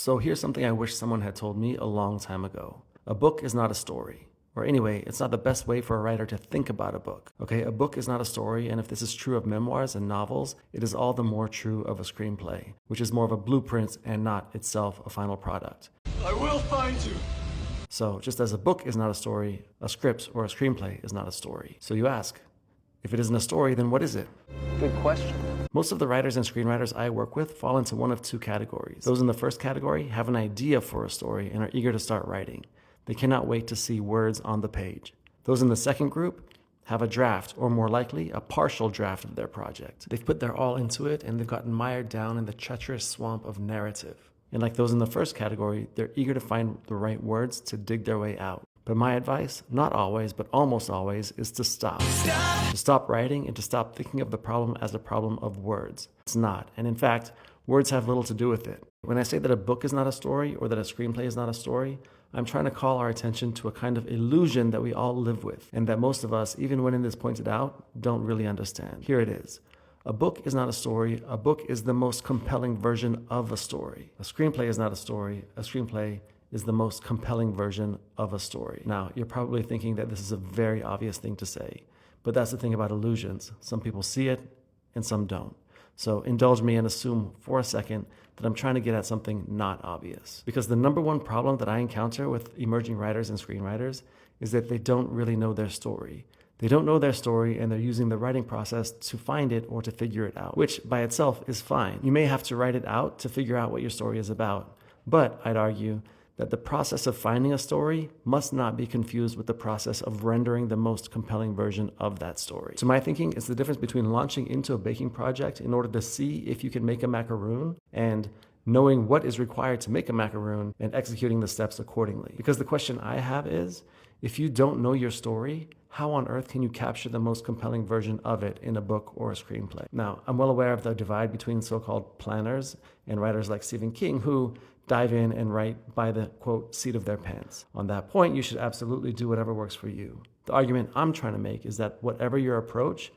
So here's something I wish someone had told me a long time ago. A book is not a story. Or anyway, it's not the best way for a writer to think about a book. Okay, a book is not a story, and if this is true of memoirs and novels, it is all the more true of a screenplay, which is more of a blueprint and not itself a final product. I will find you. So just as a book is not a story, a script or a screenplay is not a story. So you ask, if it isn't a story, then what is it? Good question. Most of the writers and screenwriters I work with fall into one of two categories. Those in the first category have an idea for a story and are eager to start writing. They cannot wait to see words on the page. Those in the second group have a draft, or more likely, a partial draft of their project. They've put their all into it and they've gotten mired down in the treacherous swamp of narrative. And like those in the first category, they're eager to find the right words to dig their way out. But my advice, not always, but almost always, is to stop. To stop writing and to stop thinking of the problem as a problem of words. It's not. And in fact, words have little to do with it. When I say that a book is not a story or that a screenplay is not a story, I'm trying to call our attention to a kind of illusion that we all live with and that most of us, even when it is pointed out, don't really understand. Here it is. A book is not a story. A book is the most compelling version of a story. A screenplay is not a story. A screenplay is the most compelling version of a story. Now, you're probably thinking that this is a very obvious thing to say, but that's the thing about illusions. Some people see it and some don't. So indulge me and assume for a second that I'm trying to get at something not obvious. Because the number one problem that I encounter with emerging writers and screenwriters is that they don't really know their story. They don't know their story and they're using the writing process to find it or to figure it out, which by itself is fine. You may have to write it out to figure out what your story is about. But I'd argue that the process of finding a story must not be confused with the process of rendering the most compelling version of that story. To my thinking, it's the difference between launching into a baking project in order to see if you can make a macaroon and knowing what is required to make a macaroon and executing the steps accordingly. Because the question I have is, if you don't know your story, how on earth can you capture the most compelling version of it in a book or a screenplay? Now, I'm well aware of the divide between so-called planners and writers like Stephen King who dive in and write by the, quote, seat of their pants. On that point, you should absolutely do whatever works for you. The argument I'm trying to make is that whatever your approach,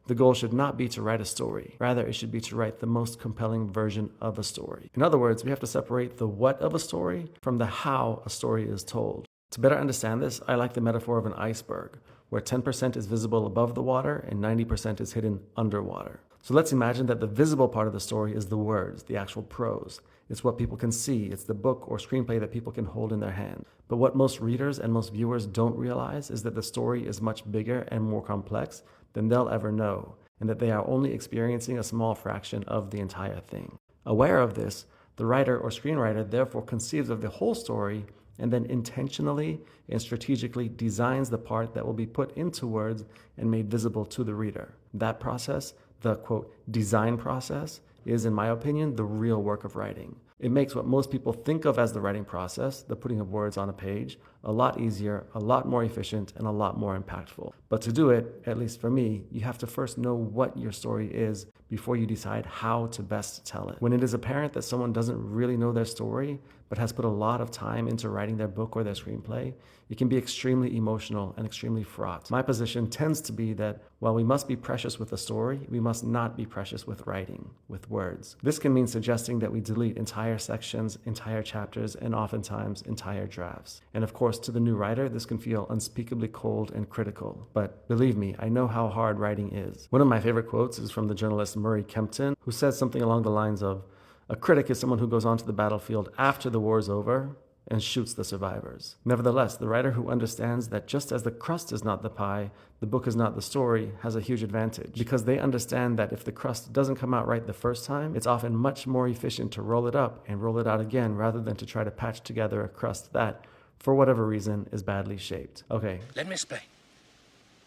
the goal should not be to write a story. Rather, it should be to write the most compelling version of a story. In other words, we have to separate the what of a story from the how a story is told. To better understand this, I like the metaphor of an iceberg, where 10% is visible above the water and 90% is hidden underwater. So let's imagine that the visible part of the story is the words, the actual prose. It's what people can see. It's the book or screenplay that people can hold in their hand. But what most readers and most viewers don't realize is that the story is much bigger and more complex than they'll ever know, and that they are only experiencing a small fraction of the entire thing. Aware of this, the writer or screenwriter therefore conceives of the whole story and then intentionally and strategically designs the part that will be put into words and made visible to the reader. That process, the quote, design process, is, in my opinion, the real work of writing. It makes what most people think of as the writing process, the putting of words on a page, a lot easier, a lot more efficient, and a lot more impactful. But to do it, at least for me, you have to first know what your story is before you decide how to best tell it. When it is apparent that someone doesn't really know their story, but has put a lot of time into writing their book or their screenplay, it can be extremely emotional and extremely fraught. My position tends to be that while we must be precious with the story, we must not be precious with writing, with words. This can mean suggesting that we delete entire sections, entire chapters, and oftentimes entire drafts. And of course, to the new writer, this can feel unspeakably cold and critical. But believe me, I know how hard writing is. One of my favorite quotes is from the journalist Murray Kempton, who says something along the lines of, "A critic is someone who goes onto the battlefield after the war is over and shoots the survivors." Nevertheless, the writer who understands that just as the crust is not the pie, the book is not the story, has a huge advantage, because they understand that if the crust doesn't come out right the first time, it's often much more efficient to roll it up and roll it out again rather than to try to patch together a crust that, for whatever reason, is badly shaped. Okay. Let me explain.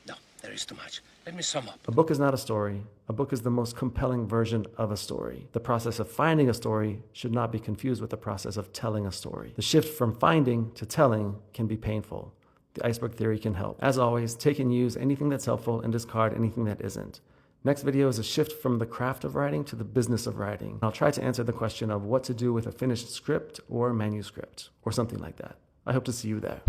No, there is too much. Let me sum up. A book is not a story. A book is the most compelling version of a story. The process of finding a story should not be confused with the process of telling a story. The shift from finding to telling can be painful. The iceberg theory can help. As always, take and use anything that's helpful and discard anything that isn't. Next video is a shift from the craft of writing to the business of writing. I'll try to answer the question of what to do with a finished script or manuscript or something like that. I hope to see you there.